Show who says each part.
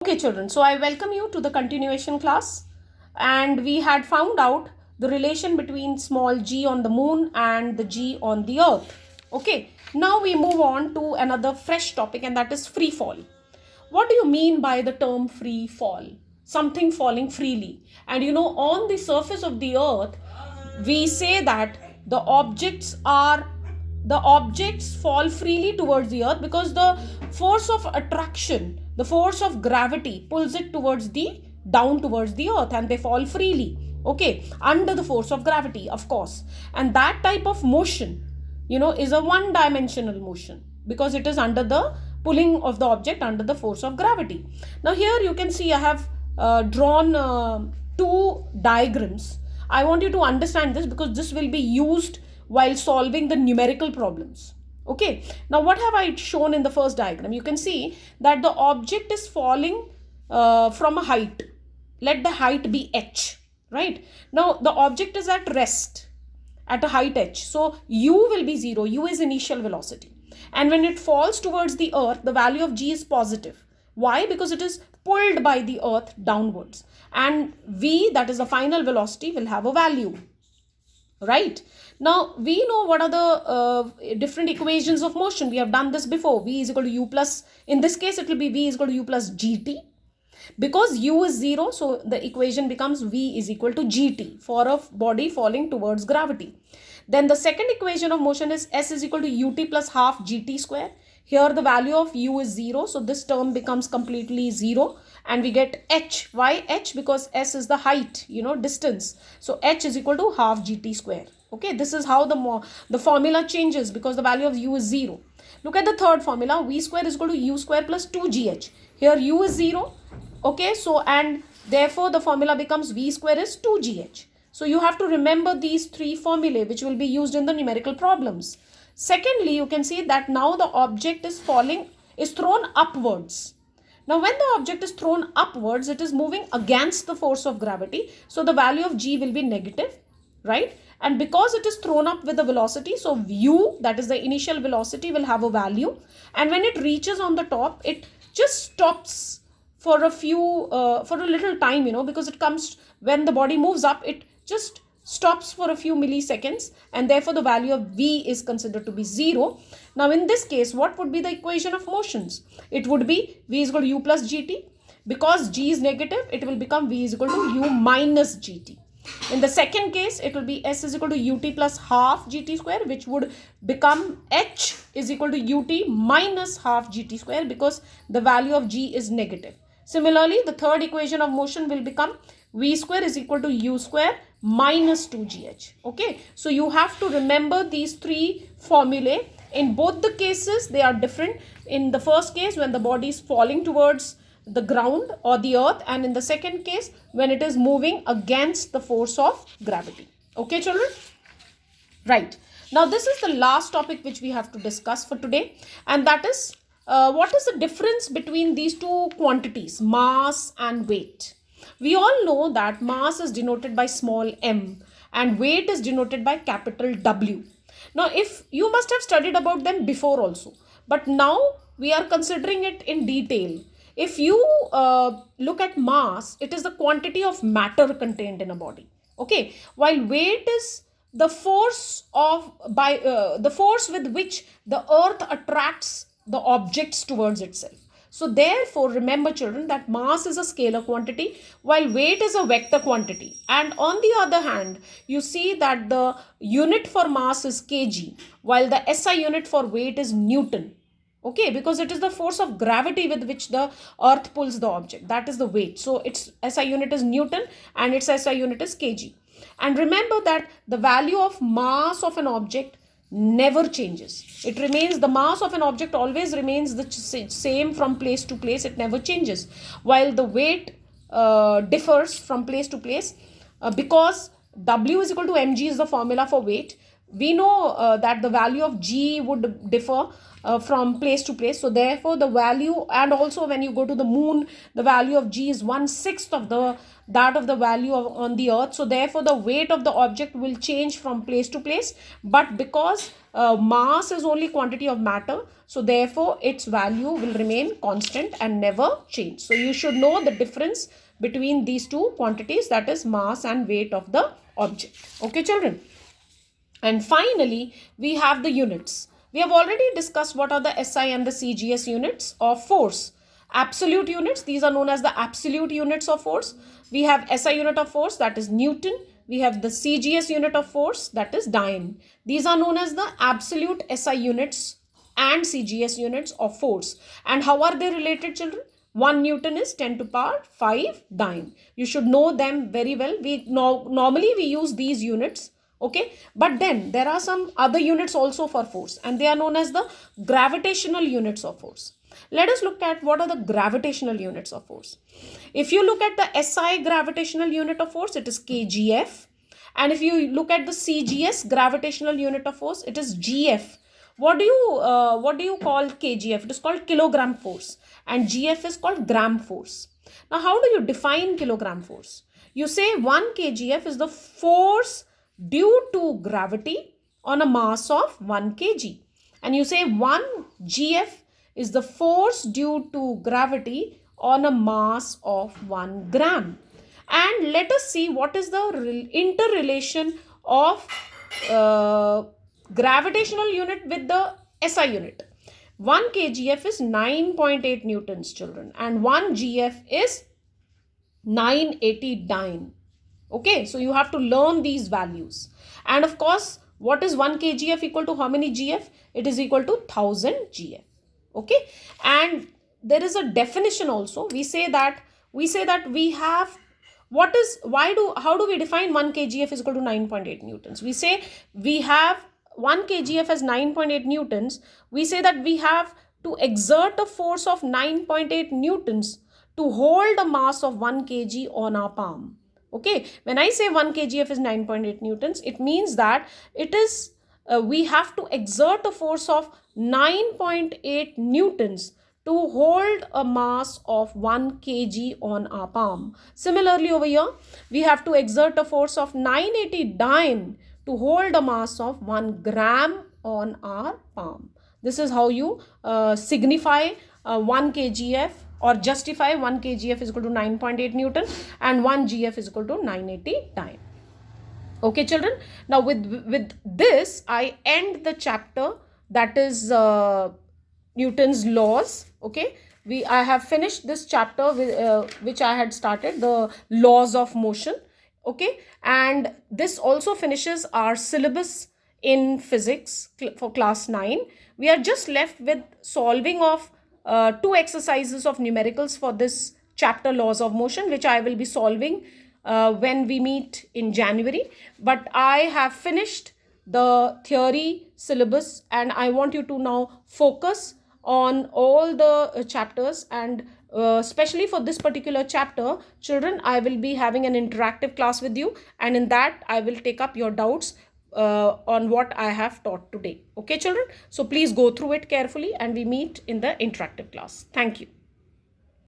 Speaker 1: Okay, children, so I welcome you to the continuation class, and we had found out the relation between small g on the moon and the g on the earth. Okay, now we move on to another fresh topic, and that is free fall. What do you mean by the term free fall? Something falling freely. And on the surface of the earth, we say that the objects fall freely towards the earth because the force of attraction, the force of gravity pulls it down towards the earth, and they fall freely, okay, under the force of gravity, of course. And that type of motion is a one dimensional motion because it is under the pulling of the object under the force of gravity. Now here you can see I have drawn two diagrams. I want you to understand this because this will be used while solving the numerical problems. Okay, now what have I shown in the first diagram? You can see that the object is falling from a height. Let the height be h, right? Now the object is at rest at a height h. So u will be 0. U is initial velocity. And when it falls towards the earth, the value of g is positive. Why? Because it is pulled by the earth downwards. And v, that is the final velocity, will have a value. Right? Now, we know what are the different equations of motion. We have done this before. V is equal to u plus, in this case, it will be v is equal to u plus gt. Because u is 0, so the equation becomes v is equal to gt for a body falling towards gravity. Then the second equation of motion is s is equal to ut plus half gt square. Here the value of u is 0, so this term becomes completely 0 and we get h. Why h? Because s is the height, distance. So h is equal to half gt square. Okay, this is how the formula changes because the value of u is 0. Look at the third formula, v square is equal to u square plus 2gh. Here u is 0. Okay, so and therefore the formula becomes v square is 2gh. So you have to remember these three formulae which will be used in the numerical problems. Secondly, you can see that now the object is thrown upwards. Now when the object is thrown upwards, it is moving against the force of gravity. So the value of g will be negative, right? And because it is thrown up with a velocity, so u, that is the initial velocity, will have a value. And when it reaches on the top, it just stops for a little time, because it comes, when the body moves up, it just stops for a few milliseconds, and therefore the value of v is considered to be 0. Now in this case, what would be the equation of motions? It would be v is equal to u plus gt. Because g is negative, it will become v is equal to u minus gt. In the second case, it will be s is equal to ut plus half gt square, which would become h is equal to ut minus half gt square because the value of g is negative. Similarly, the third equation of motion will become v square is equal to u square minus 2gh. Okay, so you have to remember these three formulae. In both the cases, they are different. In the first case, when the body is falling towards the ground or the earth, and in the second case, when it is moving against the force of gravity. Okay, children? Right. Now, this is the last topic which we have to discuss for today, and that is what is the difference between these two quantities, mass and weight? We all know that mass is denoted by small m and weight is denoted by capital W. Now, if you must have studied about them before also, but now we are considering it in detail. If you look at mass, it is the quantity of matter contained in a body. Okay, while weight is the force with which the earth attracts the objects towards itself. So therefore, remember children that mass is a scalar quantity while weight is a vector quantity. And on the other hand, you see that the unit for mass is kg while the SI unit for weight is Newton. Okay, because it is the force of gravity with which the earth pulls the object. That is the weight. So its SI unit is Newton and its SI unit is kg. And remember that the value of mass of an object never changes. It remains, the mass of an object always remains the same from place to place. It never changes. While the weight differs from place to place because W is equal to mg is the formula for weight. we know that the value of G would differ from place to place. So therefore the value, and also when you go to the moon, the value of G is 1/6 of the that of the value of on the earth. So therefore the weight of the object will change from place to place, but because mass is only quantity of matter, so therefore its value will remain constant and never change. So you should know the difference between these two quantities, that is mass and weight of the object. Okay children. And finally, we have the units. We have already discussed what are the SI and the CGS units of force. Absolute units, these are known as the absolute units of force. We have SI unit of force, that is Newton. We have the CGS unit of force, that is Dyne. These are known as the absolute SI units and CGS units of force. And how are they related, children? 1 Newton is 10 to power 5 Dyne. You should know them very well. Normally we use these units. Okay, but then there are some other units also for force, and they are known as the gravitational units of force. Let us look at what are the gravitational units of force. If you look at the SI gravitational unit of force, it is kgf. And if you look at the CGS gravitational unit of force, it is gf. What do you call kgf? It is called kilogram force, and gf is called gram force. Now how do you define kilogram force? You say 1 kgf is the force due to gravity on a mass of 1 kg, and you say 1 gf is the force due to gravity on a mass of 1 gram. And let us see what is the interrelation of gravitational unit with the SI unit. 1 kgf is 9.8 newtons, children, and 1 gf is 980 Dyne. Okay, so you have to learn these values. And of course, what is 1 kgf equal to how many gf? It is equal to 1000 gf. Okay, and there is a definition also. We say that we have, how do we define 1 kgf is equal to 9.8 newtons? We say we have 1 kgf as 9.8 newtons. We say that we have to exert a force of 9.8 newtons to hold a mass of 1 kg on our palm. Okay, when I say 1 kgf is 9.8 newtons, it means that it is we have to exert a force of 9.8 newtons to hold a mass of 1 kg on our palm. Similarly over here, we have to exert a force of 980 Dyne to hold a mass of 1 gram on our palm. This is how you signify 1 kgf or justify 1 kgf is equal to 9.8 Newton and 1 gf is equal to 980 Dyne. Okay children, now with this I end the chapter, that is Newton's laws. Okay, I have finished this chapter with, which I had started, the laws of motion. Okay, and this also finishes our syllabus in physics for class 9. We are just left with solving of 2 exercises of numericals for this chapter, laws of motion, which I will be solving when we meet in January. But I have finished the theory syllabus and I want you to now focus on all the chapters, and especially for this particular chapter, children, I will be having an interactive class with you, and in that I will take up your doubts on what I have taught today. Okay children, so please go through it carefully and we meet in the interactive class. Thank you.